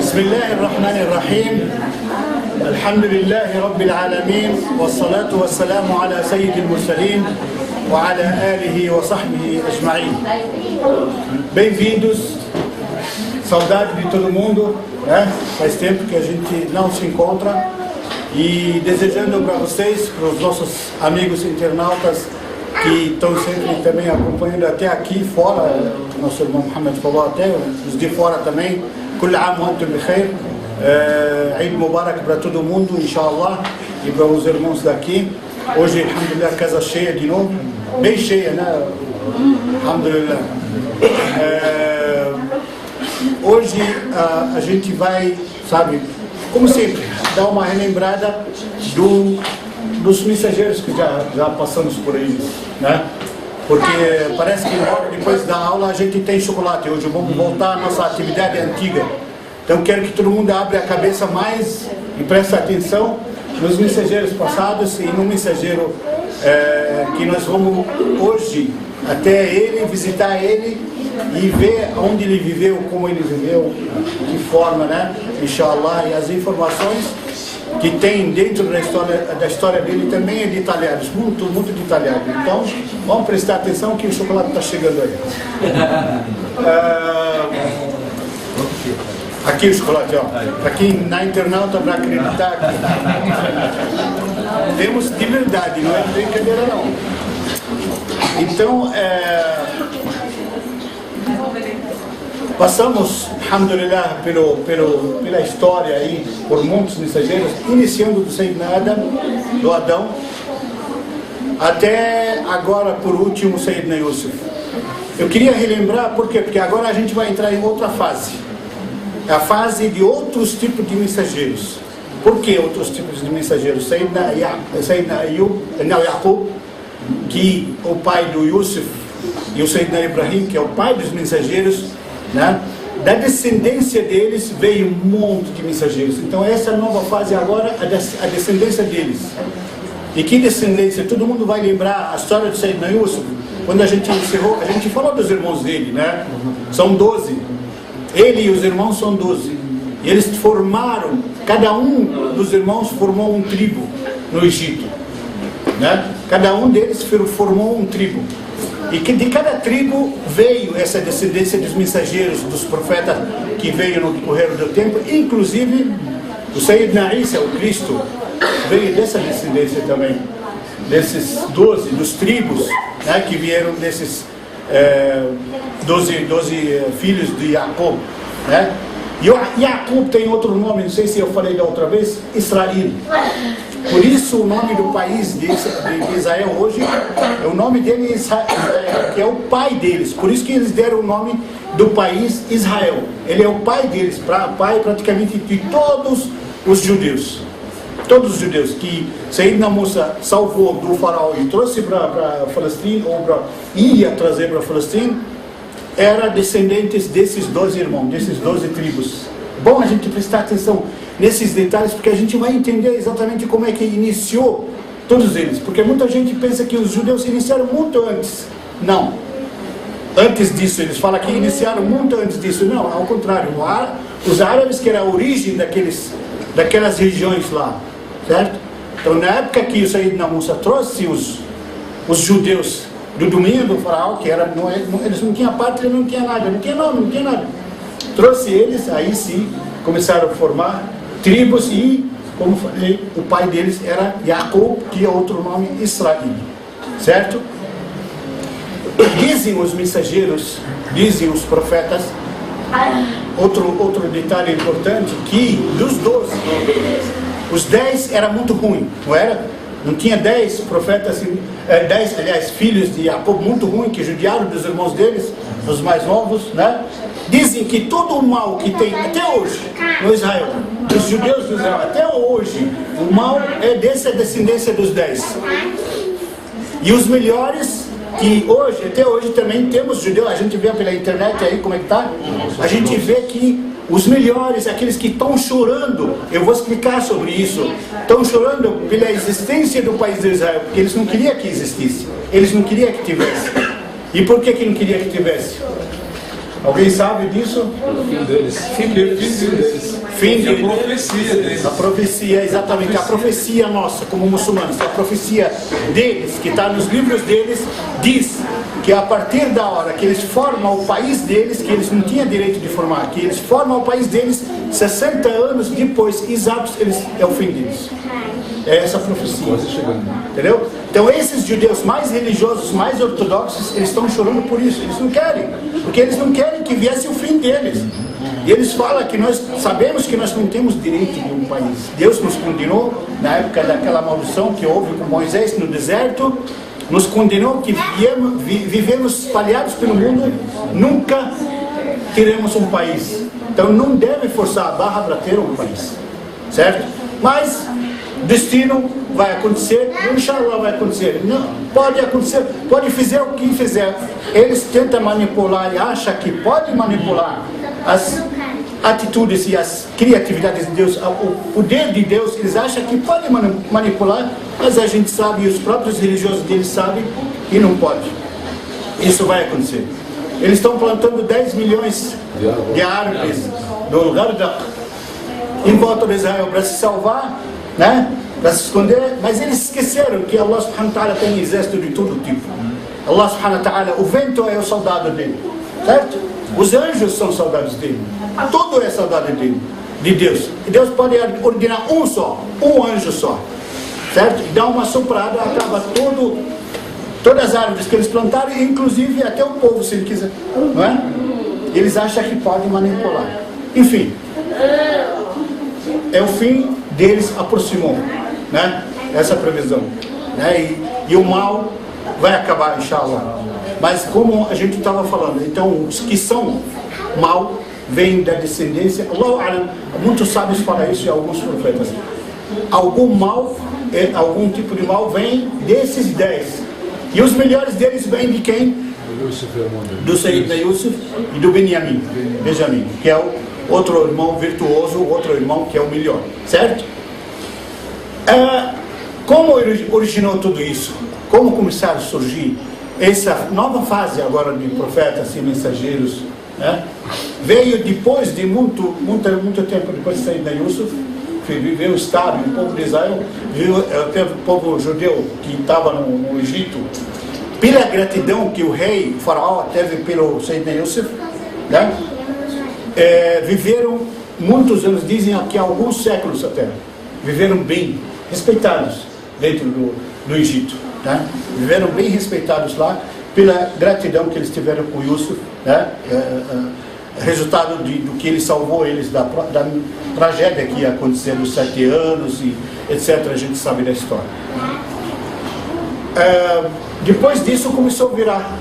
بسم الله الرحمن الرحيم الحمد لله رب العالمين والصلاة والسلام على سيد المرسلين وعلى آله وصحبه أجمعين. Bem-vindos, saudade de todo mundo, né? Faz tempo que a gente não se encontra e desejando para vocês, para os nossos amigos internautas que estão sempre também acompanhando até aqui fora, nosso irmão Mohamed falou até, os de fora também, كل عام وانتم بخير, Eid Mubarak para todo mundo, inshallah, e para os irmãos daqui. Hoje, alhamdulillah, casa cheia de novo, bem cheia, né? Alhamdulillah. Hoje a gente vai, sabe, como sempre, dar uma relembrada dos mensageiros que já passamos por aí, né? Porque parece que depois da aula a gente tem chocolate. Hoje vamos voltar à nossa atividade antiga. Então quero que todo mundo abra a cabeça mais e preste atenção nos mensageiros passados e no mensageiro que nós vamos hoje até ele, visitar ele e ver onde ele viveu, como ele viveu, de forma, né? Inshallah, e as informações que tem dentro da história dele também é detalhados, muito detalhado. Então, vamos prestar atenção que o chocolate está chegando aí. Aqui o chocolate, ó. Aqui na internauta para acreditar que temos de verdade, não é de brincadeira não. Então, passamos, alhamdulillah, pela história aí, por muitos mensageiros, iniciando do Sayyidina Adam, do Adão, até agora, por último, Sayyidina Yusuf. Eu queria relembrar, por quê? Porque agora a gente vai entrar em outra fase. É a fase de outros tipos de mensageiros. Por que outros tipos de mensageiros? Sayyidina Yaqub, que é o pai do Yusuf, e o Sayyidina Ibrahim, que é o pai dos mensageiros, né? Da descendência deles veio um monte de mensageiros. Então essa nova fase agora é a descendência deles. E que descendência? Todo mundo vai lembrar a história do Sayyidina Yusuf. Quando a gente encerrou, a gente falou dos irmãos dele, né? São 12. Ele e os irmãos são 12. E eles formaram, cada um dos irmãos formou um tribo no Egito, né? Cada um deles formou um tribo. E que de cada tribo veio essa descendência dos mensageiros, dos profetas que veio no decorrer do tempo, inclusive o Sayyidina Isa, o Cristo, veio dessa descendência também, desses 12, dos tribos, né, que vieram desses 12 filhos de Jacob, né? E Jacob tem outro nome, não sei se eu falei da outra vez, Israel. Por isso o nome do país de Israel hoje, o nome dele é Israel, que é o pai deles. Por isso que eles deram o nome do país Israel. Ele é o pai deles, pai praticamente de todos os judeus. Todos os judeus que Sayyidina Musa salvou do faraó e trouxe para Palestina, ou ia trazer para Palestina, eram descendentes desses 12 irmãos, desses 12 tribos. Bom a gente prestar atenção nesses detalhes, porque a gente vai entender exatamente como é que iniciou todos eles. Porque muita gente pensa que os judeus iniciaram muito antes. Não. Antes disso, eles falam que iniciaram muito antes disso. Não, ao contrário. Os árabes, que era a origem daquelas regiões lá, certo? Então, na época que o Sayyidina Musa trouxe os judeus do domínio do faraó, que era, eles não tinham pátria, não tinha nada, não tinha nome, não tinha nada. Trouxe eles, aí sim, começaram a formar tribos e, como falei, o pai deles era Jacob, que é outro nome, Israel, certo? Dizem os mensageiros, dizem os profetas, outro detalhe importante, que dos 12, os 10 era muito ruim, não era? Não tinha 10 profetas, 10, filhos de Jacob muito ruim, que judiaram dos irmãos deles, os mais novos, né? Dizem que todo o mal que tem até hoje no Israel, dos judeus do Israel, até hoje, o mal é dessa descendência dos 10. E os melhores, que hoje, até hoje também temos judeus, a gente vê pela internet aí como é que tá, a gente vê que os melhores, aqueles que estão chorando, eu vou explicar sobre isso, estão chorando pela existência do país de Israel, porque eles não queriam que existisse, eles não queriam que tivesse. E por que não queriam que tivesse? Alguém sabe disso? Fim deles. Fim deles. A profecia deles. A profecia, exatamente. A profecia nossa, como muçulmanos, a profecia deles, que está nos livros deles, diz que a partir da hora que eles formam o país deles, que eles não tinham direito de formar, que eles formam o país deles, 60 anos depois, exatos, é o fim deles. É essa profecia. Quase chegando. Entendeu? Então esses judeus mais religiosos, mais ortodoxos, eles estão chorando por isso. Eles não querem, porque eles não querem que viesse o fim deles. E eles falam que nós sabemos que nós não temos direito de um país. Deus nos condenou na época daquela maldição que houve com Moisés no deserto. Nos condenou que vivemos espalhados pelo mundo, nunca teremos um país. Então não deve forçar a barra para ter um país, certo? Mas destino vai acontecer, inshallah vai acontecer. Não, pode acontecer, pode fazer o que fizer. Eles tentam manipular e acham que pode manipular as atitudes e as criatividades de Deus, o poder de Deus. Eles acham que pode manipular, mas a gente sabe, e os próprios religiosos deles sabem que não pode. Isso vai acontecer. Eles estão plantando 10 milhões de árvores no lugar em volta de Israel para se salvar, né? Para se esconder, mas eles esqueceram que Allah subhanahu wa ta'ala tem exército de todo tipo. Allah subhanahu wa ta'ala, o vento é o soldado dele, certo? Os anjos são soldados dele, tudo é soldado dele, de Deus. E Deus pode ordenar um anjo só, certo? E dá uma soprada, acaba todas as árvores que eles plantaram, inclusive até o povo, se ele quiser, não é? Eles acham que pode manipular. Enfim, é o fim deles aproximou, né? Essa previsão, né? E o mal vai acabar, inshallah. Mas como a gente estava falando, então os que são mal vêm da descendência. Muitos sábios falam isso e alguns profetas. Algum tipo de mal vem desses 10. E os melhores deles vêm de quem? Do Sayyidina Yusuf e do Benjamim, que é o outro irmão virtuoso, outro irmão que é o melhor, certo? Como originou tudo isso? Como começaram a surgir essa nova fase agora de profetas e mensageiros, né? Veio depois de muito tempo depois de sair da Yusuf, viveu o Estado, o povo de Israel, o povo judeu que estava no Egito, pela gratidão que o rei, o faraó, teve pelo Sayyidina Yusuf, né? Viveram muitos anos, dizem aqui alguns séculos até, viveram bem, respeitados dentro do Egito, né? Viveram bem respeitados lá pela gratidão que eles tiveram com Yusuf, né? Resultado do que ele salvou eles da tragédia que ia acontecer nos 7 anos e etc. A gente sabe da história. Depois disso começou a virar,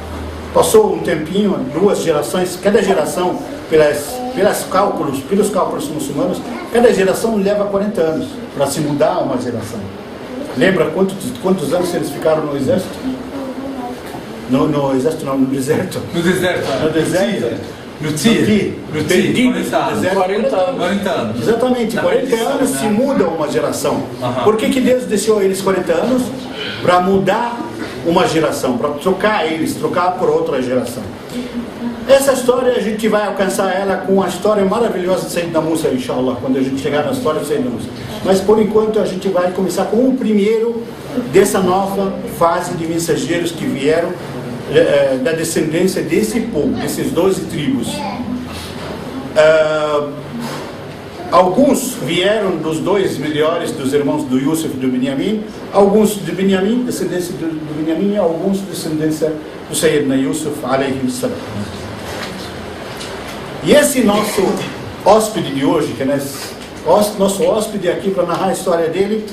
passou um tempinho, 2 gerações, cada geração pelos cálculos muçulmanos, cada geração leva 40 anos para se mudar uma geração. Lembra quantos anos eles ficaram no exército? No exército não, no deserto. No deserto. No deserto. No TIR. 40 anos. Exatamente, 40 anos se muda uma geração. Por que Deus deixou eles 40 anos? Para mudar uma geração, para trocar por outra geração. Essa história a gente vai alcançar ela com a história maravilhosa de Sayyidina Musa, inshallah, quando a gente chegar na história de Sayyidina Musa. Mas por enquanto a gente vai começar com o primeiro dessa nova fase de mensageiros que vieram da descendência desse povo, desses 12 tribos. Alguns vieram dos 2 melhores, dos irmãos do Yusuf e do Benjamim, alguns de Benjamim, descendência do Benjamim, e alguns descendência do Sayyidina Yusuf, alayhi salam. E esse nosso hóspede de hoje, que é nosso hóspede aqui para narrar a história dele,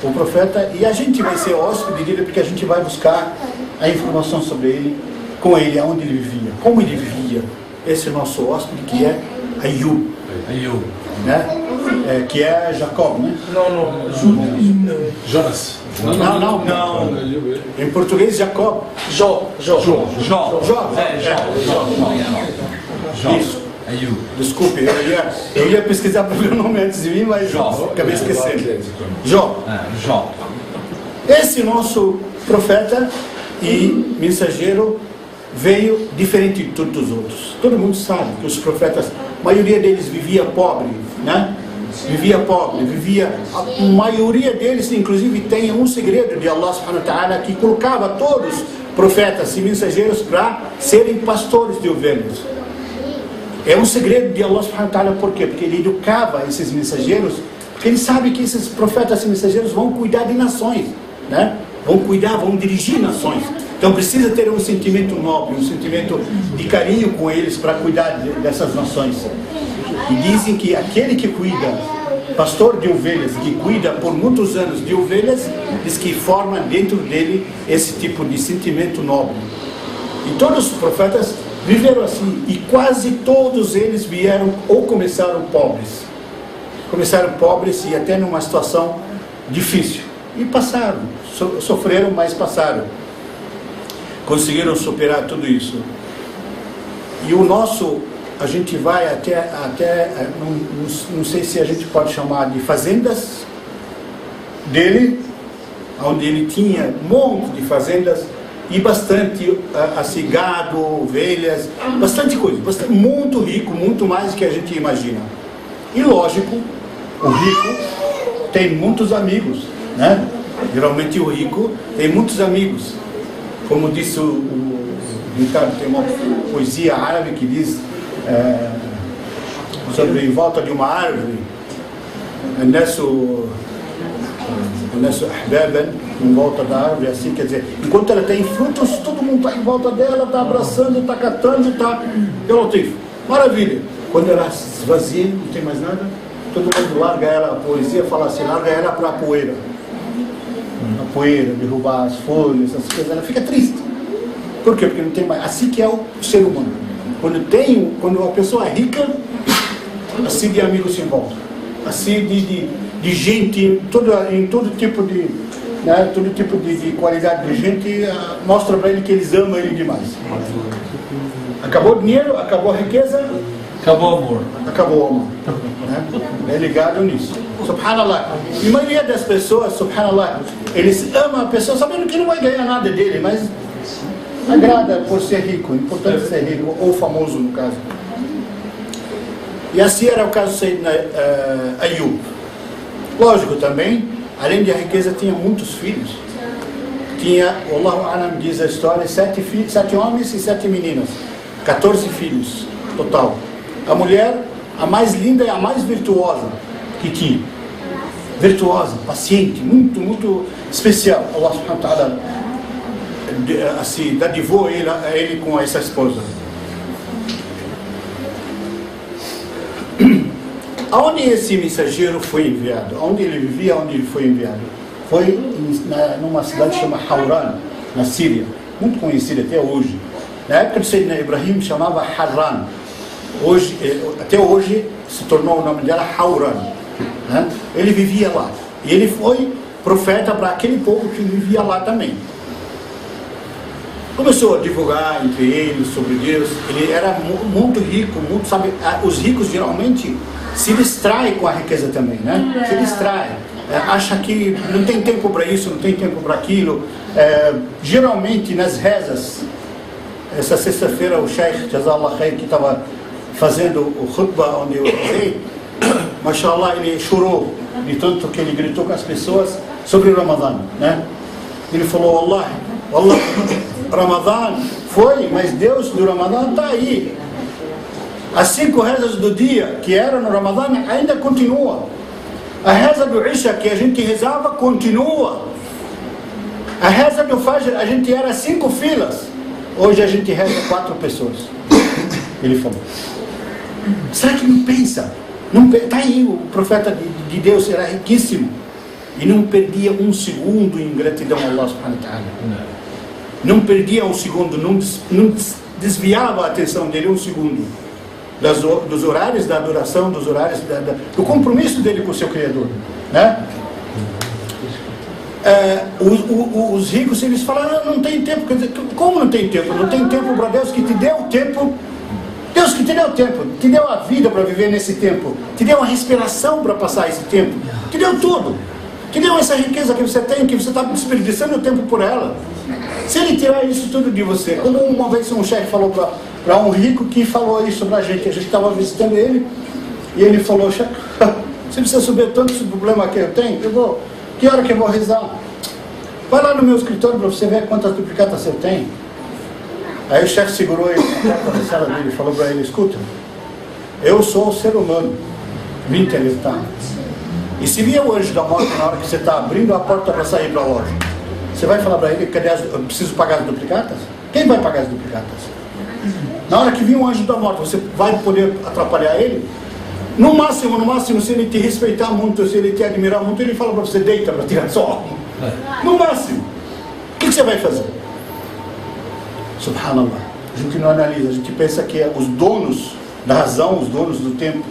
o profeta, e a gente vai ser hóspede dele porque a gente vai buscar a informação sobre ele, com ele, aonde ele vivia, como ele vivia. Esse nosso hóspede que é Ayub, né? Que é Jacob, né? Jonas. Não. Em português, Jacob. Jó. Isso. Desculpe, eu ia pesquisar para ver o nome antes de mim, mas acabei esquecendo. Jó. Jó. Esse nosso profeta e mensageiro veio diferente de todos os outros. Todo mundo sabe que os profetas, a maioria deles vivia pobre, né? A maioria deles, inclusive, tem um segredo de Allah subhanahu wa ta'ala, que colocava todos profetas e mensageiros para serem pastores de ovelhas. É um segredo de Allah subhanahu wa ta'ala, por quê? Porque ele educava esses mensageiros, porque ele sabe que esses profetas e mensageiros vão cuidar de nações, né? Vão dirigir nações. Então precisa ter um sentimento nobre, um sentimento de carinho com eles para cuidar dessas nações. E dizem que aquele que cuida, pastor de ovelhas, que cuida por muitos anos de ovelhas, diz que forma dentro dele esse tipo de sentimento nobre. E todos os profetas viveram assim, e quase todos eles vieram ou começaram pobres. Começaram pobres e até numa situação difícil. E passaram, sofreram, mas passaram. Conseguiram superar tudo isso. E o nosso, a gente vai até não sei se a gente pode chamar de fazendas dele, onde ele tinha um monte de fazendas e bastante assim, gado, ovelhas, bastante coisa, muito rico, muito mais do que a gente imagina. E lógico, o rico tem muitos amigos, né? Geralmente o rico tem muitos amigos. Como disse o Ricardo, tem uma poesia árabe que diz sobre em volta de uma árvore, em volta da árvore, assim, quer dizer, enquanto ela tem frutos, todo mundo está em volta dela, está abraçando, está catando, está... Maravilha! Quando ela se esvazia, não tem mais nada, todo mundo larga ela, a poesia fala assim, larga ela para a poeira. A poeira, derrubar as folhas, essas coisas, ela fica triste. Por quê? Porque não tem mais. Assim que é o ser humano. Quando a pessoa é rica, assim de amigos se envolvem. Assim de gente, em todo tipo de, né, todo tipo de qualidade de gente, mostra para ele que eles amam ele demais. Acabou o dinheiro, acabou a riqueza, acabou o amor. Acabou o amor. Né? É ligado nisso. Subhanallah. E a maioria das pessoas, subhanallah, eles amam a pessoa sabendo que não vai ganhar nada dele, mas agrada por ser rico, importante ser rico, ou famoso no caso. E assim era o caso de Sayyidina Ayub. Lógico também, além da riqueza, tinha muitos filhos. Tinha, Allahu A'lam diz a história, 7 homens e 7 meninas. 14 filhos total. A mulher, a mais linda e a mais virtuosa que tinha. Virtuosa, paciente, muito, muito especial. Allah subhanahu wa ta'ala assim, dadivou a ele com essa esposa. Aonde esse mensageiro foi enviado? Onde ele vivia, onde ele foi enviado? Foi numa cidade chamada Hauran, na Síria, muito conhecida até hoje. Na época de Sayyidina Ibrahim chamava Harran. Até hoje se tornou o nome dela Hauran. Né? Ele vivia lá. E ele foi profeta para aquele povo que vivia lá também. Começou a divulgar entre eles sobre Deus. Ele era muito rico, muito, sabe? Os ricos geralmente se distraem com a riqueza também, né? Se distraem. Acha que não tem tempo para isso, não tem tempo para aquilo. Geralmente nas rezas, essa sexta-feira o Sheikh Jazallah Khair, que estava fazendo o khutbah onde eu rezei, mashallah, ele chorou de tanto que ele gritou com as pessoas sobre o Ramadã, né? Ele falou, Allah, Ramadã foi, mas Deus do Ramadã está aí. As 5 rezas do dia que eram no Ramadã ainda continua. A reza do Isha que a gente rezava continua. A reza do Fajr a gente era 5 filas. Hoje a gente reza 4 pessoas. Ele falou. Será que não pensa? Está aí, o profeta de Deus era riquíssimo. E não perdia um segundo em gratidão a Allah subhanahu wa ta'ala. Não perdia um segundo, não desviava a atenção dele um segundo. Dos horários da adoração, dos horários do compromisso dele com o seu Criador, né? Os ricos, eles falaram, não tem tempo. Quer dizer, como não tem tempo? Não tem tempo para Deus que te deu tempo. Deus que te deu tempo, te deu a vida para viver nesse tempo, te deu a respiração para passar esse tempo, te deu tudo, te deu essa riqueza que você tem, que você está desperdiçando o tempo por ela. Se ele tirar isso tudo de você, como uma vez um chefe falou para um rico que falou isso para a gente estava visitando ele, e ele falou: chefe, você precisa saber tanto esse problema que eu tenho, que hora que eu vou rezar? Vai lá no meu escritório para você ver quantas duplicatas você tem. Aí o chefe segurou ele na porta da sala dele e falou para ele: escuta, eu sou o ser humano, vim te alertar. E se vier o anjo da morte na hora que você está abrindo a porta para sair para a loja, você vai falar para ele: cadê eu preciso pagar as duplicatas? Quem vai pagar as duplicatas? Na hora que vir um anjo da morte, você vai poder atrapalhar ele? No máximo, se ele te respeitar muito, se ele te admirar muito, ele fala para você: deita para tirar só. No máximo. O que você vai fazer? Subhanallah. A gente não analisa, a gente pensa que é os donos da razão, os donos do tempo,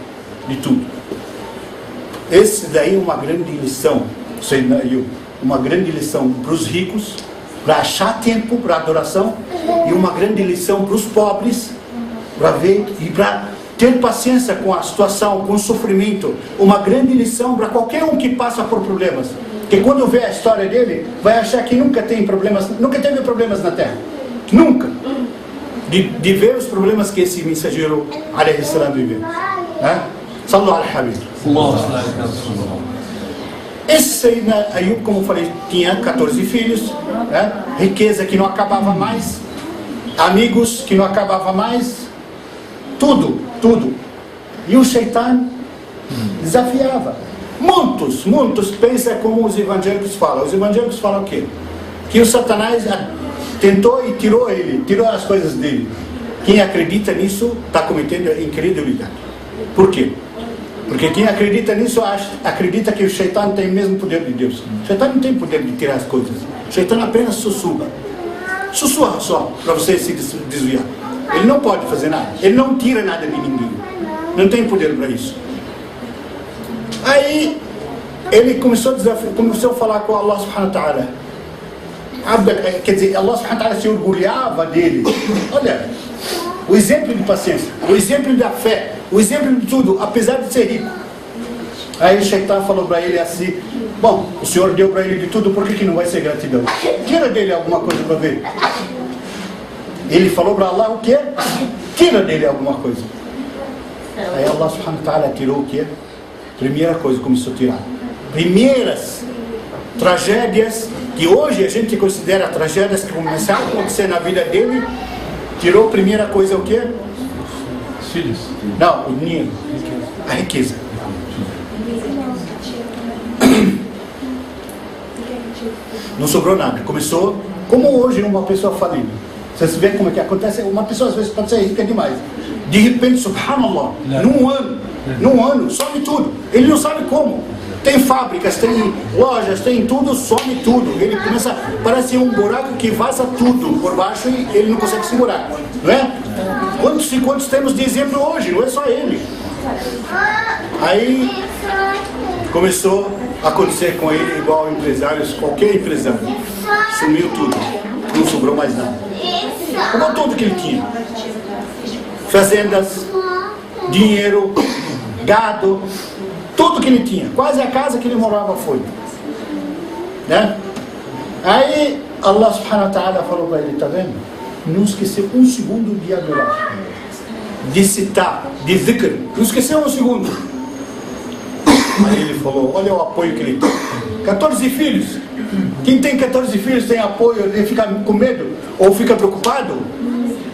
de tudo. Esse daí é uma grande lição, uma grande lição para os ricos, para achar tempo para adoração, e uma grande lição para os pobres, para ver e para ter paciência com a situação, com o sofrimento. Uma grande lição para qualquer um que passa por problemas, que quando vê a história dele, vai achar que nunca teve problemas na Terra. Nunca. De ver os problemas que esse mensageiro alayhi salam viveu. Sallu al-Habib. Esse Sayyidina Ayub, como eu falei, tinha 14 filhos, riqueza que não acabava mais, amigos que não acabava mais, tudo. E o Shaitan desafiava. Muitos pensam como os evangélicos falam. Os evangélicos falam o quê? Que o Satanás tentou e tirou as coisas dele. Quem acredita nisso está cometendo incredulidade. Por quê? Porque quem acredita nisso acredita que o Shaitan tem o mesmo poder de Deus. O Shaitan não tem poder de tirar as coisas. O Shaitan apenas sussurra só para você se desviar. Ele não pode fazer nada. Ele não tira nada de ninguém. Não tem poder para isso. Aí ele começou a falar com Allah subhanahu wa ta'ala. Quer dizer, Allah subhanahu wa ta'ala se orgulhava dele. Olha, o exemplo de paciência, o exemplo da fé, o exemplo de tudo, apesar de ser rico. Aí o Shaitan falou para ele assim: bom, o Senhor deu para ele de tudo, por que não vai ser gratidão? Tira dele alguma coisa para ver. Ele falou para Allah o quê? Tira dele alguma coisa. Aí Allah subhanahu wa ta'ala tirou o quê? Primeira coisa, começou a tirar. Primeiras tragédias que hoje a gente considera tragédias que começaram a acontecer na vida dele. Tirou a primeira coisa o quê? Os filhos. Não, o dinheiro. A riqueza. Não sobrou nada. Começou como hoje uma pessoa falida. Você vê como é que acontece. Uma pessoa às vezes pode ser rica demais. De repente, subhanallah, num ano, some tudo. Ele não sabe como. Tem fábricas, tem lojas, tem tudo, some tudo. Ele começa, parece um buraco que vaza tudo por baixo e ele não consegue segurar. Não é? Quantos temos de exemplo hoje? Não é só ele. Aí começou a acontecer com ele igual empresários, qualquer empresário. Sumiu tudo. Não sobrou mais nada. Acabou tudo que ele tinha. Fazendas, dinheiro, gado, tudo que ele tinha. Quase a casa que ele morava foi. Né? Aí Allah subhanahu wa ta'ala falou para ele: tá vendo? Não esqueceu um segundo de adorar, de citar, de zikr. Não esqueceu um segundo. Aí ele falou: olha o apoio que ele tem. 14 filhos. Quem tem 14 filhos tem apoio, ele fica com medo ou fica preocupado?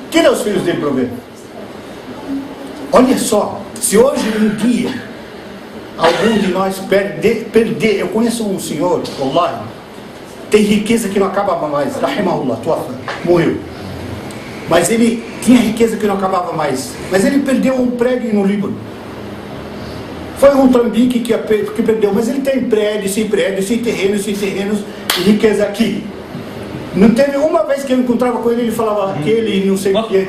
Tira os filhos dele para ver. Olha só, se hoje um dia algum de nós perder, eu conheço um senhor, wallahi, tem riqueza que não acabava mais, rahimahullah, morreu. Mas ele tinha riqueza que não acabava mais. Mas ele perdeu um prédio no Líbano. Foi um trambique que perdeu, mas ele tem prédios, sem terrenos, e riqueza aqui. Não teve uma vez que eu encontrava com ele, ele falava que ele não sei o que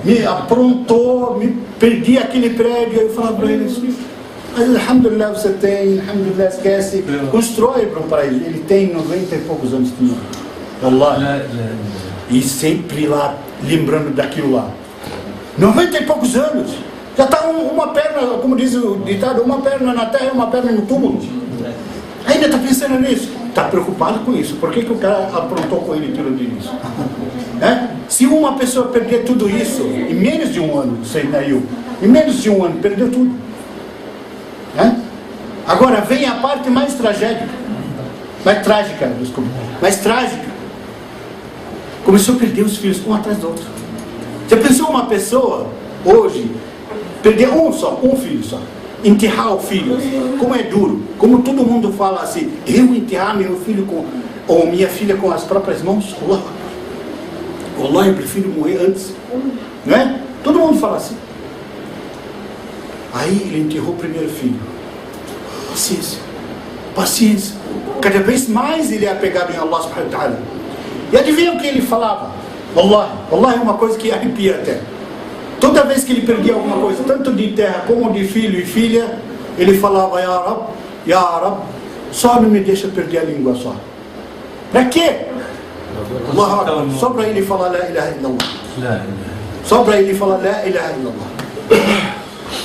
me aprontou, me perdi aquele prédio. Eu falava para ele assim: alhamdulillah, você tem, alhamdulillah, esquece, constrói para um paraíso. Ele tem 90 e poucos anos de vida. Allah. E sempre lá, lembrando daquilo lá. 90 e poucos anos. Já está uma perna, como diz o ditado, uma perna na terra e uma perna no túmulo. Ainda está pensando nisso? Está preocupado com isso. Por que o cara aprontou com ele tudo isso? Se uma pessoa perder tudo isso em menos de um ano, em menos de um ano, perdeu tudo. Agora vem a parte mais trágica. Começou a perder os filhos um atrás do outro. Você pensou uma pessoa hoje perder um filho só, enterrar o filho, como é duro, como todo mundo fala assim, eu enterrar meu filho ou minha filha com as próprias mãos, Allah, eu prefiro morrer antes, não é? Todo mundo fala assim. Aí ele enterrou o primeiro filho. Paciência. Cada vez mais ele é apegado em Allah subhanahu wa ta'ala. E adivinha o que ele falava? Allah é uma coisa que arrepia até. Toda vez que ele perdia alguma coisa, tanto de terra como de filho e filha, ele falava, Ya Rab, só não me deixa perder a língua só. Para quê? Só para ele falar La ilaha illallah. Só para ele falar La ilaha illallah.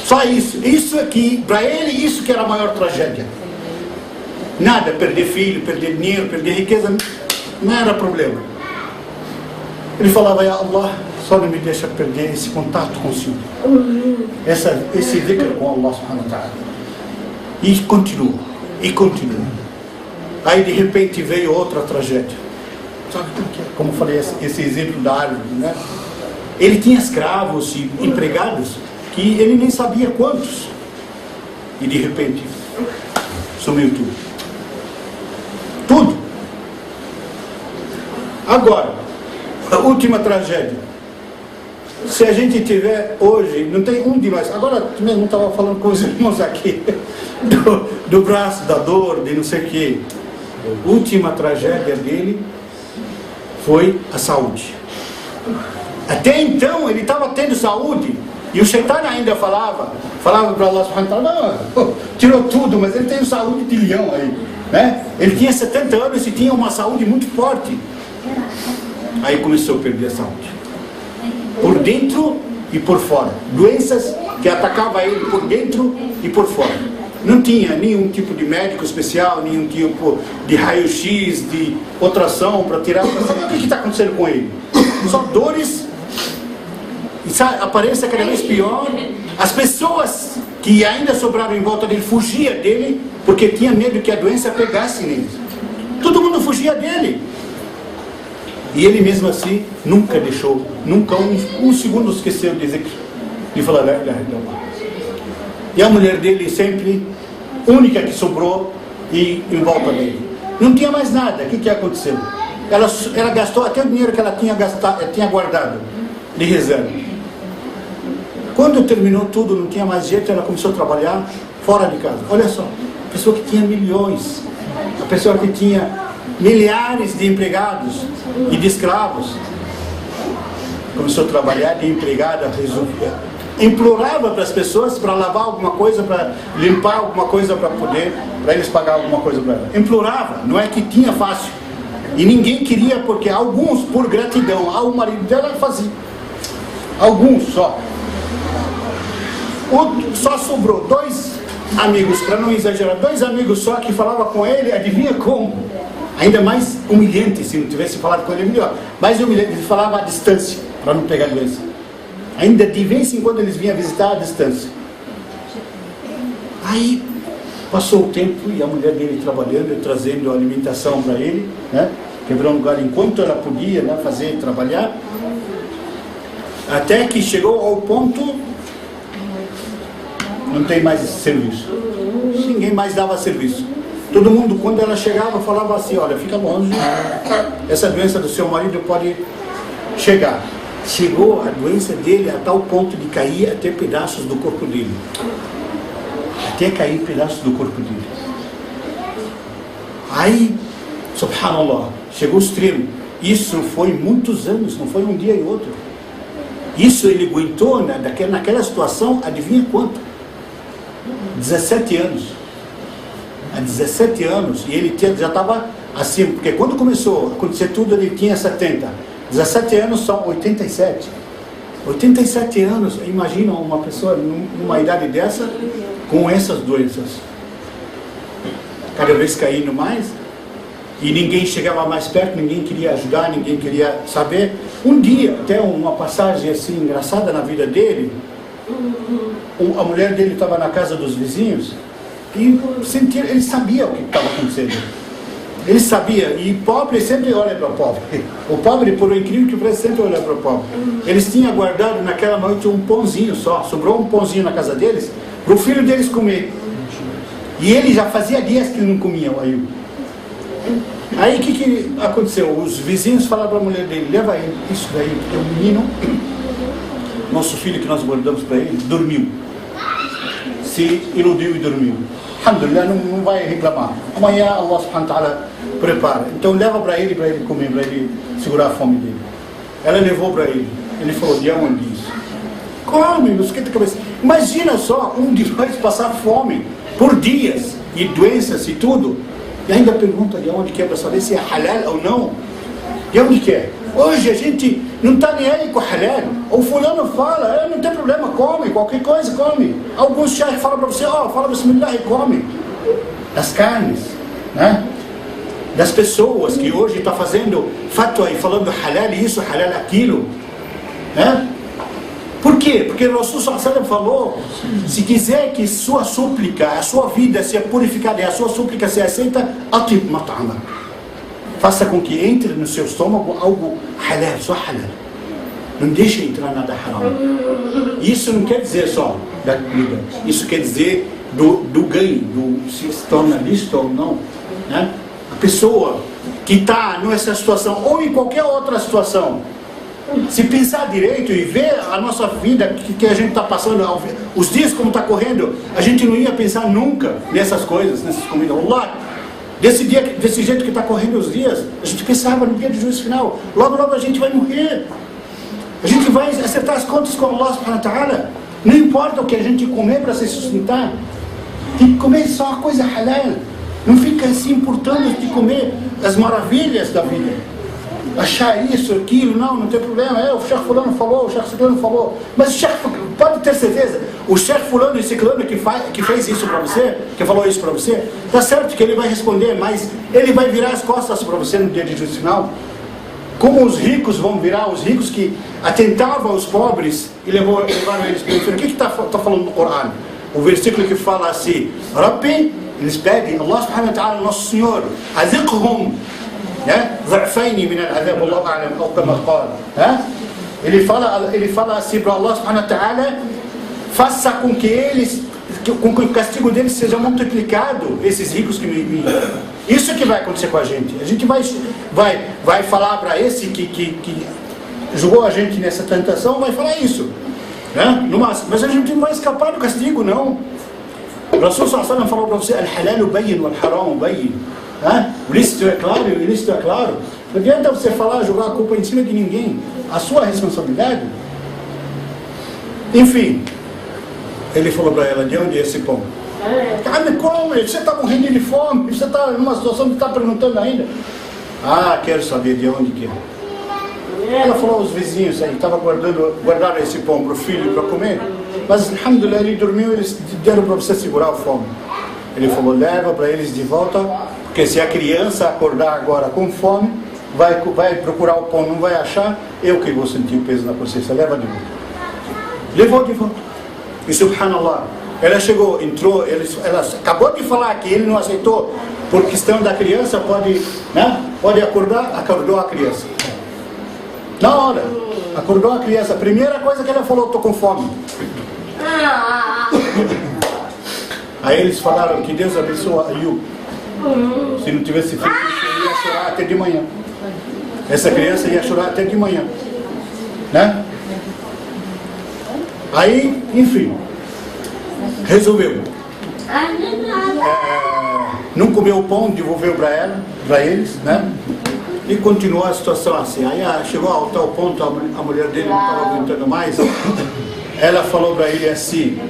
Só isso. Isso aqui, para ele, isso que era a maior tragédia. Nada, perder filho, perder dinheiro, perder riqueza, não era problema. Ele falava, Ya Allah, só não me deixa perder esse contato com o Senhor. Esse dhikr com Allah subhanahu wa ta'ala. E continua. Aí de repente veio outra tragédia. Sabe como eu falei, esse exemplo da árvore, né? Ele tinha escravos e empregados que ele nem sabia quantos. E de repente sumiu tudo. Agora, a última tragédia. Se a gente tiver hoje, não tem um de nós, agora mesmo estava falando com os irmãos aqui, do braço, da dor, de não sei o que. A última tragédia dele foi a saúde. Até então ele estava tendo saúde, e o Shaitan ainda falava para Allah subhanahu wa ta'ala, não, tirou tudo, mas ele tem saúde de leão aí, né? Ele tinha 70 anos e tinha uma saúde muito forte. Aí começou a perder a saúde, por dentro e por fora. Doenças que atacavam ele por dentro e por fora. Não tinha nenhum tipo de médico especial, nenhum tipo de raio-x, de ultrassom para tirar. O que está acontecendo com ele? Só dores, e a aparência cada vez pior. As pessoas que ainda sobraram em volta dele fugiam dele, porque tinha medo que a doença pegasse neles. Todo mundo fugia dele. E ele mesmo assim nunca deixou, nunca um segundo esqueceu de dizer, de falar La ilaha illallah. E a mulher dele sempre, única que sobrou e em volta dele. Não tinha mais nada. O que aconteceu? Ela gastou até o dinheiro que ela tinha guardado de reserva. Quando terminou tudo, não tinha mais jeito, ela começou a trabalhar fora de casa. Olha só, a pessoa que tinha milhões, a pessoa que tinha milhares de empregados e de escravos, começou a trabalhar de empregada, implorava para as pessoas para lavar alguma coisa, para limpar alguma coisa, para eles pagar alguma coisa para ela. Implorava, não é que tinha fácil. E ninguém queria, porque alguns, por gratidão ao marido dela, faziam. Alguns só. Só sobrou 2 amigos, para não exagerar, 2 amigos só que falavam com ele, adivinha como? Ainda mais humilhante, se não tivesse falado com ele, melhor. Mais humilhante, ele falava à distância, para não pegar doença. Ainda de vez em quando eles vinham visitar à distância. Aí passou o tempo e a mulher dele trabalhando, trazendo alimentação para ele, né? Quebrando galho enquanto ela podia, né, fazer, trabalhar. Até que chegou ao ponto, não tem mais esse serviço. Ninguém mais dava serviço. Todo mundo, quando ela chegava, falava assim, olha, fica longe, essa doença do seu marido pode chegar. Chegou a doença dele a tal ponto de cair até pedaços do corpo dele. Até cair pedaços do corpo dele. Aí, subhanallah, chegou ao extremo. Isso foi muitos anos, não foi um dia e outro. Isso ele aguentou, né, naquela situação, adivinha quanto? 17 anos. Há 17 anos, e ele já estava assim, porque quando começou a acontecer tudo, ele tinha 70. 17 anos são 87. 87 anos, imagina uma pessoa numa idade dessa, com essas doenças. cada vez caindo mais, e ninguém chegava mais perto, ninguém queria ajudar, ninguém queria saber. Um dia, até uma passagem assim engraçada na vida dele, a mulher dele estava na casa dos vizinhos, e ele sabia o que estava acontecendo. Ele sabia, e pobre sempre olha para o pobre. O pobre, por incrível que pareça, sempre olha para o pobre. Eles tinham guardado naquela noite um pãozinho só, sobrou um pãozinho na casa deles, para o filho deles comer. E ele já fazia dias que ele não comia o Ayub. Aí o que aconteceu? Os vizinhos falaram para a mulher dele, leva ele, isso daí, porque o menino, nosso filho que nós guardamos para ele, dormiu. Se iludiu e dormiu. Alhamdulillah, não vai reclamar. Amanhã Allah subhanahu wa ta'ala prepara. Então leva para ele comer, para ele segurar a fome dele. Ela levou para ele. Ele falou, de onde isso? Come, não esquenta a cabeça. Imagina só, um de nós passar fome por dias, e doenças e tudo, e ainda pergunta de onde que é para saber se é halal ou não. De onde que é? Hoje a gente não está nem aí com halal. O fulano fala, não tem problema, come, qualquer coisa come. Alguns chefes falam para você, fala bismillah e come. Das carnes, né? Das pessoas que hoje estão fazendo fatwa e falando halal isso, halal aquilo, né? Por quê? Porque o Rasul sallallahu alaihi wasallam falou, se quiser que sua súplica, a sua vida seja purificada e a sua súplica seja aceita, atib mat'ama. Faça com que entre no seu estômago algo halal, só halal. Não deixe entrar nada haram. Isso não quer dizer só da comida. Isso quer dizer do ganho, se torna lícito ou não, né? A pessoa que está nessa situação ou em qualquer outra situação, se pensar direito e ver a nossa vida que a gente está passando, os dias como está correndo, a gente não ia pensar nunca nessas coisas, nessas comidas. Allah, desse jeito que está correndo os dias, a gente pensava no dia do juízo final. Logo a gente vai morrer. A gente vai acertar as contas com Allah subhanahu wa ta'ala. Não importa o que a gente comer para se sustentar. Tem que comer só uma coisa halal. Não fica se importando de comer as maravilhas da vida. Achar isso, aquilo, não tem problema. O chefe fulano falou, o chefe ciclano falou. Mas o chefe, pode ter certeza, o chefe fulano e ciclano que fez isso para você, que falou isso para você, está certo que ele vai responder, mas ele vai virar as costas para você no dia de juízo final. Como os ricos vão virar, os ricos que atentavam aos pobres e levaram eles para o inferno. O que está falando no Corão? O versículo que fala assim, Rabbi, eles pedem, Allah subhanahu wa ta'ala, nosso Senhor, aziqhum, ضعفين من العذاب والله أعلم أو كما قال. Ele fala assim para Allah subhanahu wa ta'ala, faça com que o castigo deles seja multiplicado, esses ricos que me isso que vai acontecer com a gente. A gente vai falar para esse que jogou a gente nessa tentação, vai falar isso, né? Mas a gente não vai escapar do castigo, não. O Rasul sallallahu alaihi wasallam falou para você, al-halal bayyin wal-haram bayyin. O lícito é claro e o ilícito é claro. Não adianta você jogar a culpa em cima de ninguém. A sua responsabilidade. Enfim, ele falou para ela, de onde é esse pão? Come, você está morrendo de fome, você está numa situação que está perguntando ainda. Quero saber de onde que é. Ela falou aos vizinhos aí, estava guardaram esse pão para o filho para comer, mas alhamdulillah, ele dormiu, eles deram para você segurar a fome. Ele falou, leva para eles de volta, porque se a criança acordar agora com fome, vai procurar o pão, não vai achar, eu que vou sentir o peso na consciência, leva de volta. Levou de volta. E subhanallah, ela chegou, entrou, ela acabou de falar que ele não aceitou, por questão da criança, pode acordar, acordou a criança. Na hora, acordou a criança, a primeira coisa que ela falou, estou com fome. Aí eles falaram que Deus abençoa Ayub. Se não tivesse feito isso, ele ia chorar até de manhã. Essa criança ia chorar até de manhã, né? Aí, enfim, resolveu. Não comeu o pão, devolveu para eles, né? E continuou a situação assim. Aí chegou ao tal ponto, a mulher dele não estava aguentando mais. Ela falou para ele assim,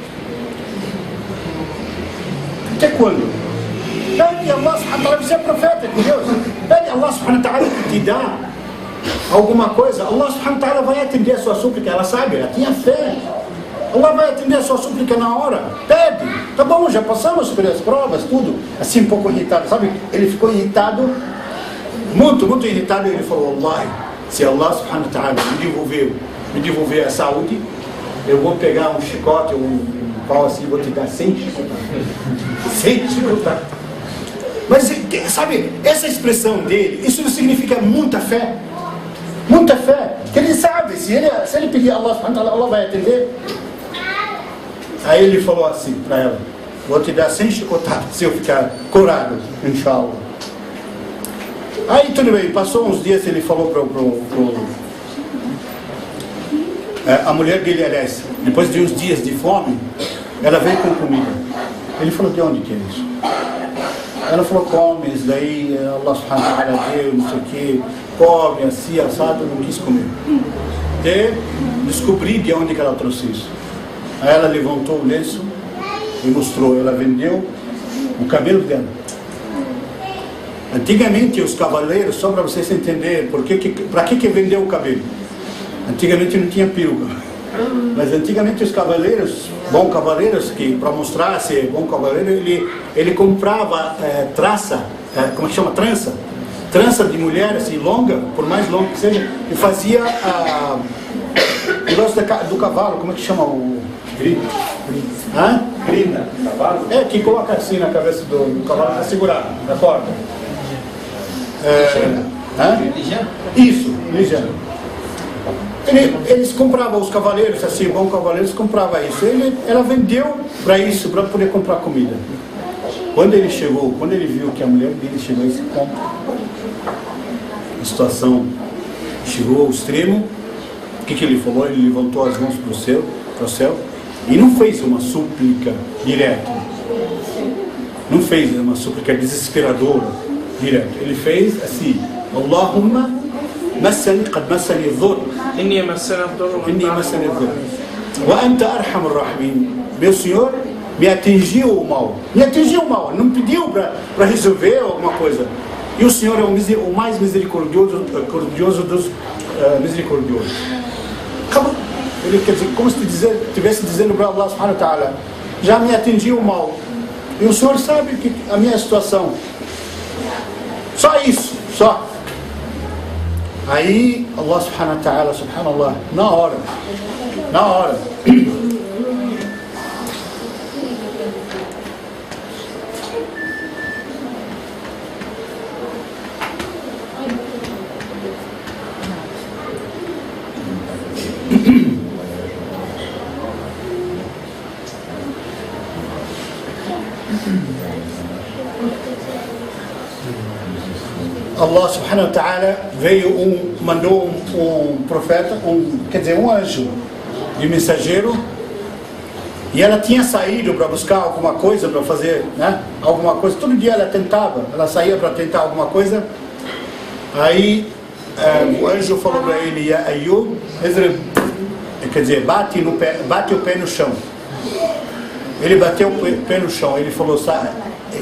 até quando? Pede Allah subhanahu wa ta'ala, você é profeta de Deus. Pede Allah subhanahu wa ta'ala que te dá alguma coisa. Allah subhanahu wa ta'ala vai atender a sua súplica. Ela sabe, ela tinha fé. Allah vai atender a sua súplica na hora. Pede. Tá bom, já passamos pelas provas, tudo. Assim, um pouco irritado, sabe? Ele ficou irritado, muito irritado, e ele falou, Wallahi, se Allah subhanahu wa ta'ala me devolver a saúde, eu vou pegar um chicote, um pau assim, vou te dar 100 chicotadas. 100 chicotadas. Mas, sabe, essa expressão dele, isso significa muita fé. Muita fé. Que ele sabe, se ele pedir a Allah subhanahu wa ta'ala, Allah vai atender. Aí ele falou assim para ela, vou te dar 100 chicotadas se eu ficar curado, inshallah. Aí tudo bem, passou uns dias, ele falou a mulher dele, aliás, depois de uns dias de fome, ela veio com comida. Ele falou, de onde que é isso? Ela falou, come, isso daí Allah subhanahu wa ta'ala deu, não sei o que, come, assim, assado, não quis comer. Até descobri de onde que ela trouxe isso. Aí ela levantou o lenço e mostrou, ela vendeu o cabelo dela. Antigamente os cavaleiros, só para vocês entenderem, para que vendeu o cabelo? Antigamente não tinha peruca. Mas antigamente os cavaleiros, bons cavaleiros, que para mostrar ser bom cavaleiro, ele comprava traça, como é que chama? Trança de mulher, assim, longa, por mais longa que seja, e fazia o negócio do cavalo, como é que chama o... Crina. Cavalo? Que coloca assim na cabeça do cavalo para segurar, na corda. Isso, ligiano. Eles compravam os cavaleiros, assim, bons cavaleiros compravam isso. Ela vendeu para isso, para poder comprar comida. Quando ele viu que a mulher dele chegou a esse ponto, a situação chegou ao extremo, o que ele falou? Ele levantou as mãos para o céu, e não fez uma súplica direta, não fez uma súplica desesperadora direta. Ele fez assim: Allahumma massani qad massani dhur, inni massani dhur, wa anta arhamur rahimin. Meu Senhor, me atingiu o mal, não pediu para resolver alguma coisa. E o Senhor é o mais misericordioso dos misericordiosos. Acabou. Ele quer dizer, como se estivesse dizendo para Allah subhanahu wa ta'ala, já me atingiu o mal, e o Senhor sabe que a minha situação, só isso, só. Aí Allah subhanahu wa ta'ala, subhanallah, na hora Allah subhanahu wa ta'ala mandou um profeta, um anjo de mensageiro, e ela tinha saído para buscar alguma coisa, para fazer, né, alguma coisa. Todo dia ela saía para tentar alguma coisa. Aí o anjo falou para ele, Ya Ayyub, quer dizer, bate o pé no chão. Ele bateu o pé no chão, ele falou,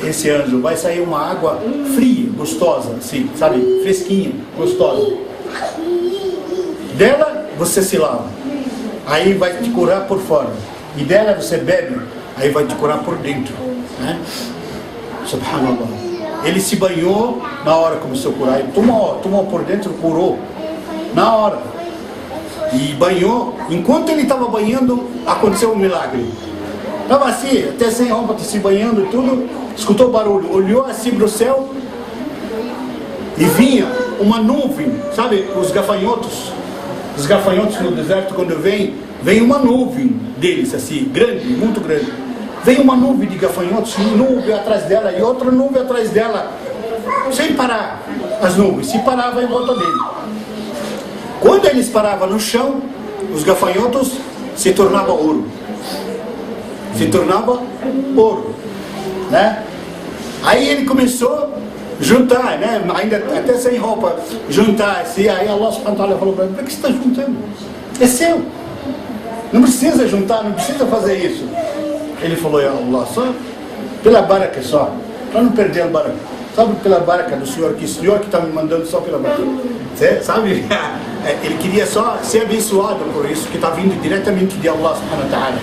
esse anjo, vai sair uma água fria, gostosa, assim, sabe, fresquinha, gostosa. Dela você se lava, aí vai te curar por fora. E dela você bebe, aí vai te curar por dentro, né? Subhanallah. Ele se banhou, na hora começou a curar, ele tomou por dentro, curou, na hora. E banhou, enquanto ele estava banhando, aconteceu um milagre. Estava assim, até sem roupa, se banhando e tudo, escutou o barulho, olhou assim para o céu e vinha uma nuvem, sabe, os gafanhotos no deserto, quando vem uma nuvem deles, assim, grande, muito grande. Vem uma nuvem de gafanhotos, uma nuvem atrás dela e outra nuvem atrás dela, sem parar, as nuvens, se parava em volta dele. Quando eles paravam no chão, os gafanhotos se tornavam ouro. Né? Aí ele começou a juntar, né? Ainda até sem roupa, juntar assim. Aí Allah subhanahu wa ta'ala falou para ele, por que você está juntando? É seu, não precisa juntar, não precisa fazer isso. Ele falou, ya Allah, só pela baraka, só, para não perder a baraka, sabe, pela baraka do Senhor, que o Senhor que está me mandando só pela baraka. Você sabe, ele queria só ser abençoado por isso, que está vindo diretamente de Allah subhanahu wa ta'ala.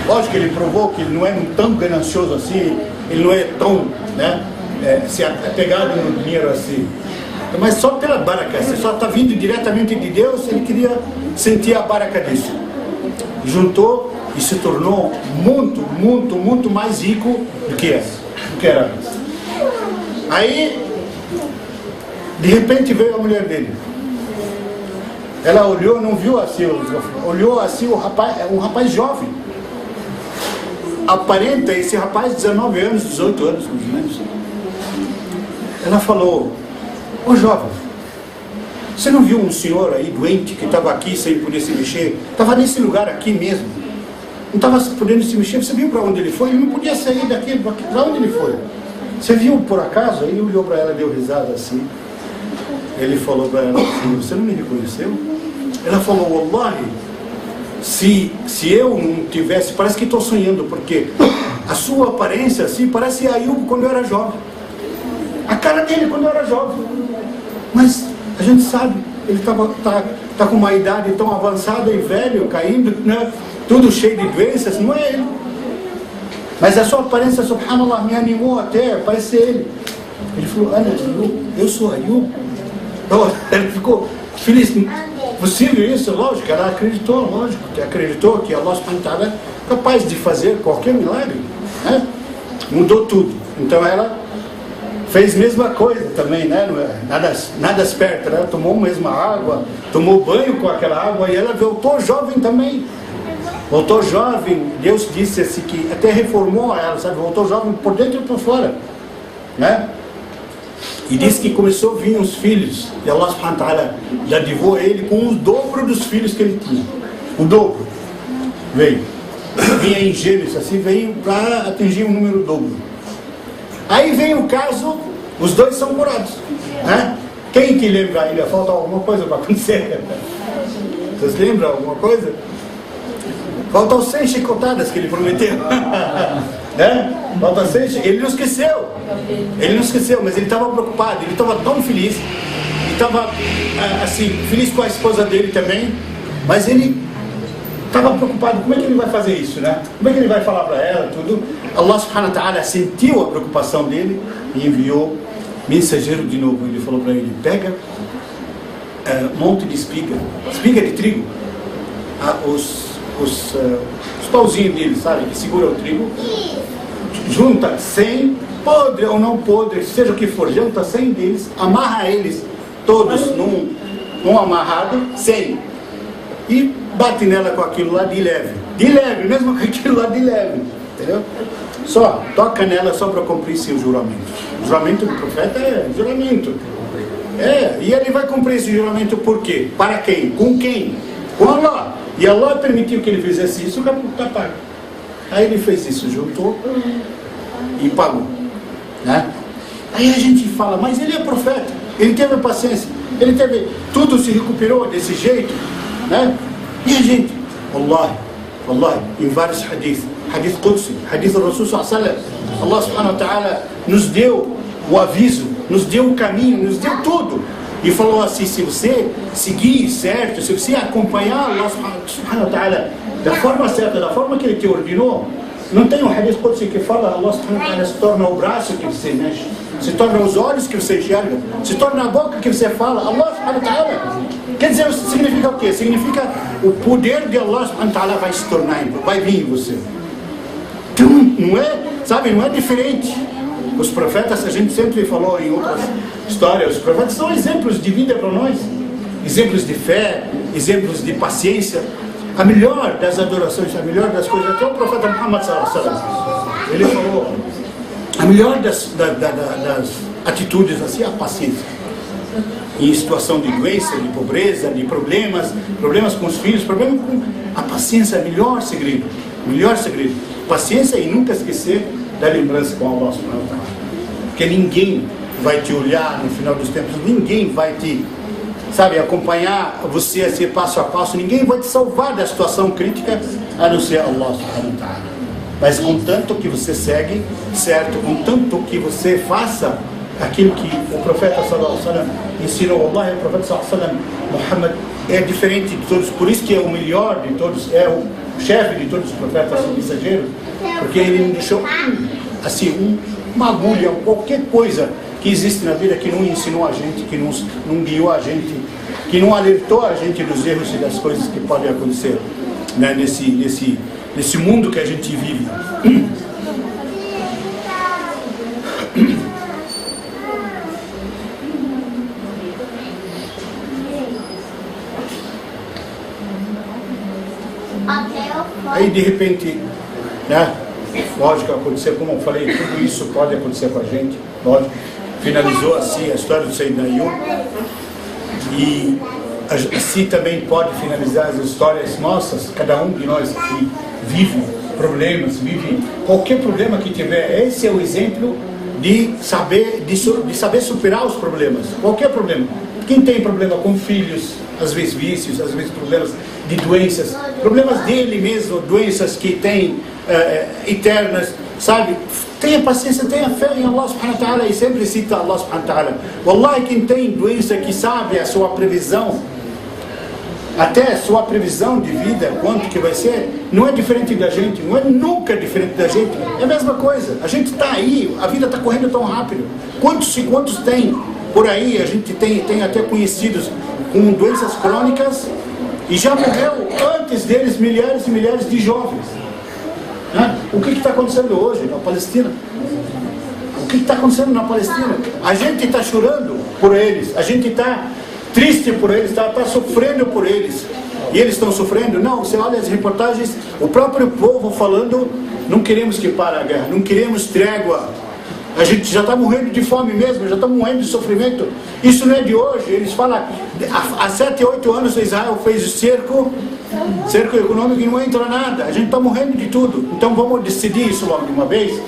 Lógico que ele provou que ele não é tão ganancioso assim, ele não é tão, né, se apegado no dinheiro assim. Mas só pela baraka, se só está vindo diretamente de Deus, ele queria sentir a baraka disso. Juntou e se tornou muito mais rico do que era antes. Aí, de repente veio a mulher dele. Ela olhou, não viu assim, olhou assim um rapaz jovem. Aparenta esse rapaz 19 anos, 18 anos, mais ou menos. Ela falou: ô jovem, você não viu um senhor aí doente que estava aqui sem poder se mexer? Estava nesse lugar aqui mesmo. Não estava podendo se mexer. Você viu para onde ele foi? Ele não podia sair daqui. Para onde ele foi? Você viu por acaso? Aí ele olhou para ela, deu risada assim. Ele falou para ela assim: você não me reconheceu? Ela falou: wallahi, se eu não tivesse, parece que estou sonhando, porque a sua aparência assim parece Ayub quando eu era jovem. A cara dele quando eu era jovem. Mas a gente sabe, ele tá com uma idade tão avançada e velho, caindo, né? Tudo cheio de doenças, não é ele. Mas a sua aparência, subhanallah, me animou até, parece ele. Ele falou: Ana, eu sou Ayub. Então, ele ficou feliz. Possível isso? Lógico, ela acreditou, acreditou que Allah subhanahu wa ta'ala é capaz de fazer qualquer milagre, né? Mudou tudo. Então ela fez a mesma coisa também, né? Nada esperta, né? Tomou a mesma água, tomou banho com aquela água e ela voltou jovem também. Voltou jovem, Deus disse assim que até reformou ela, sabe? Voltou jovem por dentro e por fora, né? E disse que começou a vir os filhos, e Allah subhanahu wa ta'ala dadivou ele com o dobro dos filhos que ele tinha. O dobro. Vinha em gêmeos, assim, veio para atingir um número dobro. Aí vem o caso, os dois são curados, né? Quem que lembra ainda? Falta alguma coisa para acontecer? Vocês lembram alguma coisa? Faltam 100 chicotadas que ele prometeu. Né? Faltam 100, ele não esqueceu. Ele não esqueceu, mas ele estava preocupado, ele estava tão feliz. Ele estava assim, feliz com a esposa dele também, mas ele estava preocupado, como é que ele vai fazer isso, né? Como é que ele vai falar para ela, tudo? Allah subhanahu wa ta'ala sentiu a preocupação dele e enviou mensageiro de novo. Ele falou para ele: pega um monte de espiga de trigo, os pauzinhos dele, sabe, que segura o trigo, junta 100, podre ou não podre, seja o que for, junta 100 deles, amarra eles todos num amarrado, 100, e bate nela com aquilo lá de leve, mesmo com aquilo lá de leve, entendeu? Só toca nela só para cumprir seu juramento. O juramento do profeta é juramento. E ele vai cumprir esse juramento por quê? Para quem? Com quem? Com Allah. E Allah permitiu que ele fizesse isso, está pago. Aí ele fez isso, juntou e pagou, né? Aí a gente fala: mas ele é profeta, ele teve paciência, tudo se recuperou desse jeito, né? E a gente, wallahi, em vários hadith Qudsi, hadith do Rasul sallallahu alaihi wasallam, Allah subhanahu wa ta'ala nos deu o aviso, nos deu o caminho, nos deu tudo. E falou assim: se você seguir certo, se você acompanhar Allah subhanahu wa ta'ala da forma certa, da forma que ele te ordenou, não tem um hadith Qudsi que fala: Allah subhanahu wa ta'ala se torna o braço que você mexe, se torna os olhos que você enxerga, se torna a boca que você fala. Allah subhanahu wa ta'ala, quer dizer, significa o quê? Significa o poder de Allah subhanahu wa ta'ala vai se tornar, vai vir em você. Então, não é diferente. Os profetas, a gente sempre falou em outras histórias, os profetas são exemplos de vida para nós, exemplos de fé, exemplos de paciência. A melhor das adorações, a melhor das coisas, até o profeta Muhammad sallallahu alaihi wasallam, ele falou: a melhor das atitudes assim é a paciência. Em situação de doença, de pobreza, de problemas com os filhos, problema com a paciência, é o melhor segredo. Paciência e nunca esquecer da lembrança com Allah subhanahu wa ta'ala. Porque ninguém vai te olhar no final dos tempos, ninguém vai te, acompanhar você assim, passo a passo, ninguém vai te salvar da situação crítica a não ser Allah subhanahu wa ta'ala. Mas contanto que você segue certo, contanto que você faça aquilo que o profeta sallallahu alaihi wasallam ensinou. Allah, o profeta sallallahu alaihi wasallam, Muhammad, é diferente de todos, por isso que é o melhor de todos, é chefe de todos os profetas e mensageiros, porque ele não deixou assim, uma agulha, qualquer coisa que existe na vida que não ensinou a gente, que não guiou a gente, que não alertou a gente dos erros e das coisas que podem acontecer, né, nesse mundo que a gente vive. Aí de repente, né, lógico, aconteceu, como eu falei, tudo isso pode acontecer com a gente, lógico. Finalizou assim a história do Sayyidina Ayyub, e assim também pode finalizar as histórias nossas. Cada um de nós que vive problemas, vive qualquer problema que tiver, esse é o exemplo de saber superar os problemas, qualquer problema. Quem tem problema com filhos, às vezes vícios, às vezes problemas de doenças, problemas dele mesmo, doenças que tem eternas, sabe? Tenha paciência, tenha fé em Allah subhanahu wa ta'ala, e sempre cita Allah subhanahu wa ta'ala. Wallahi, quem tem doença, que sabe a sua previsão, até a sua previsão de vida, quanto que vai ser, não é diferente da gente, não é nunca diferente da gente, é a mesma coisa. A gente está aí, a vida está correndo tão rápido. Quantos tem por aí? A gente tem até conhecidos com doenças crônicas, e já morreu antes deles milhares e milhares de jovens. Né? O que está acontecendo hoje na Palestina? O que está acontecendo na Palestina? A gente está chorando por eles, a gente está triste por eles, está sofrendo por eles. E eles estão sofrendo? Não, você olha as reportagens, o próprio povo falando, não queremos que pare a guerra, não queremos trégua. A gente já está morrendo de fome mesmo, já está morrendo de sofrimento. Isso não é de hoje. Eles falam, há 7, 8 anos Israel fez o cerco econômico e não entra nada. A gente está morrendo de tudo. Então vamos decidir isso logo de uma vez.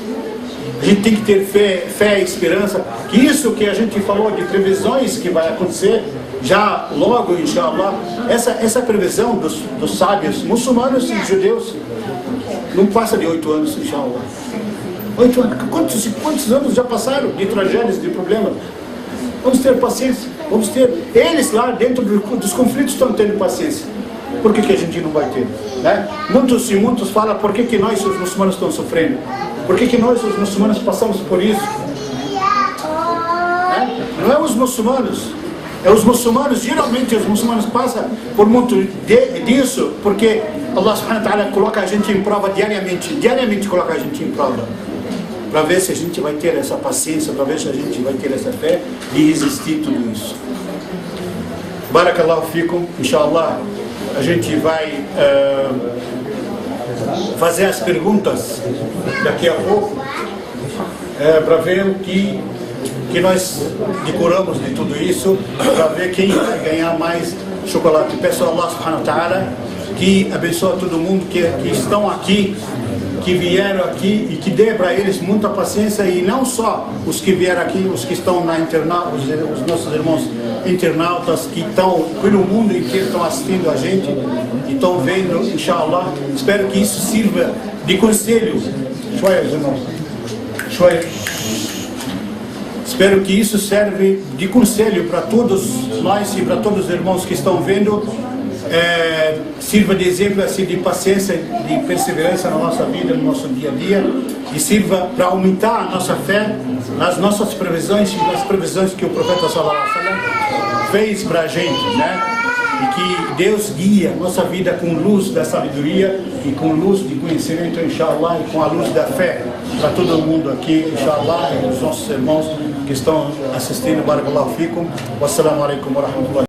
A gente tem que ter fé e esperança. Que isso que a gente falou de previsões que vai acontecer, já logo, inshallah, essa previsão dos sábios muçulmanos e judeus, não passa de 8 anos, inshallah. 8 anos, quantos anos já passaram de tragédias, de problemas? Vamos ter paciência, vamos ter. Eles lá dentro dos conflitos estão tendo paciência. Por que a gente não vai ter? Né? Muitos falam por que nós, os muçulmanos, estamos sofrendo. Por que nós, os muçulmanos, passamos por isso? Né? Não é os muçulmanos. É os muçulmanos, geralmente os muçulmanos passam por muito disso, porque Allah subhanahu wa ta'ala coloca a gente em prova diariamente coloca a gente em prova, para ver se a gente vai ter essa paciência, para ver se a gente vai ter essa fé de resistir tudo isso. Barakallahu fikum, inshallah, a gente vai fazer as perguntas daqui a pouco, para ver o que nós decoramos de tudo isso, para ver quem vai ganhar mais chocolate. Peço a Allah subhanahu wa ta'ala que abençoe todo mundo que estão aqui, que vieram aqui, e que dê para eles muita paciência, e não só os que vieram aqui, os que estão na internauta, os nossos irmãos internautas que estão pelo mundo inteiro, estão assistindo a gente e estão vendo, inshallah. Espero que isso sirva de conselho. Espero que isso serve de conselho para todos nós e para todos os irmãos que estão vendo, sirva de exemplo assim, de paciência, de perseverança na nossa vida, no nosso dia a dia, e sirva para aumentar a nossa fé nas nossas previsões e nas previsões que o profeta sallallahu alaihi wasallam fez para a gente, né? E que Deus guia a nossa vida com luz da sabedoria e com luz de conhecimento, inshallah, e com a luz da fé para todo mundo aqui, inshallah, e os nossos irmãos que estão assistindo. Barakallahu fikum. Wassalamu alaikum wa rahmatullahi.